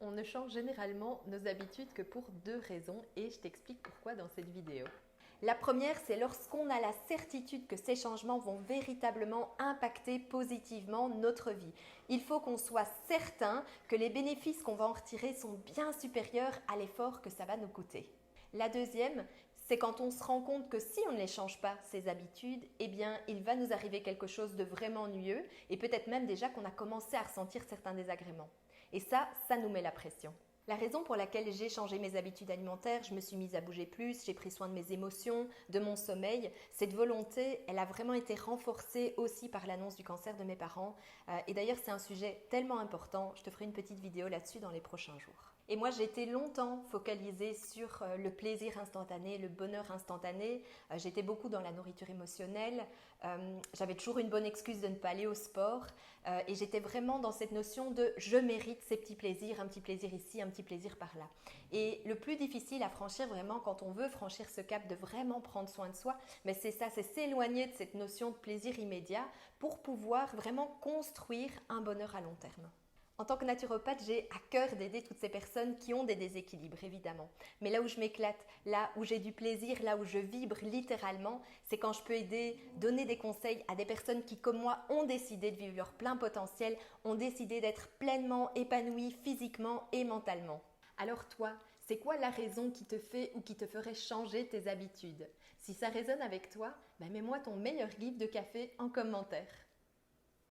on ne change généralement nos habitudes que pour deux raisons et je t'explique pourquoi dans cette vidéo. La première, c'est lorsqu'on a la certitude que ces changements vont véritablement impacter positivement notre vie. Il faut qu'on soit certain que les bénéfices qu'on va en retirer sont bien supérieurs à l'effort que ça va nous coûter. La deuxième, c'est quand on se rend compte que si on ne les change pas, ces habitudes, eh bien, il va nous arriver quelque chose de vraiment ennuyeux et peut-être même déjà qu'on a commencé à ressentir certains désagréments. Et ça nous met la pression. La raison pour laquelle j'ai changé mes habitudes alimentaires, je me suis mise à bouger plus, j'ai pris soin de mes émotions, de mon sommeil, cette volonté, elle a vraiment été renforcée aussi par l'annonce du cancer de mes parents. Et d'ailleurs, c'est un sujet tellement important, je te ferai une petite vidéo là-dessus dans les prochains jours. Et moi, j'ai été longtemps focalisée sur le plaisir instantané, le bonheur instantané. J'étais beaucoup dans la nourriture émotionnelle. J'avais toujours une bonne excuse de ne pas aller au sport. Et j'étais vraiment dans cette notion de je mérite ces petits plaisirs, un petit plaisir ici, un petit plaisir par là. Et le plus difficile à franchir vraiment quand on veut franchir ce cap de vraiment prendre soin de soi, mais c'est ça, c'est s'éloigner de cette notion de plaisir immédiat pour pouvoir vraiment construire un bonheur à long terme. En tant que naturopathe, j'ai à cœur d'aider toutes ces personnes qui ont des déséquilibres, évidemment. Mais là où je m'éclate, là où j'ai du plaisir, là où je vibre littéralement, c'est quand je peux aider, donner des conseils à des personnes qui, comme moi, ont décidé de vivre leur plein potentiel, ont décidé d'être pleinement épanouies physiquement et mentalement. Alors toi, c'est quoi la raison qui te fait ou qui te ferait changer tes habitudes? Si ça résonne avec toi, mets-moi ton meilleur guide de café en commentaire.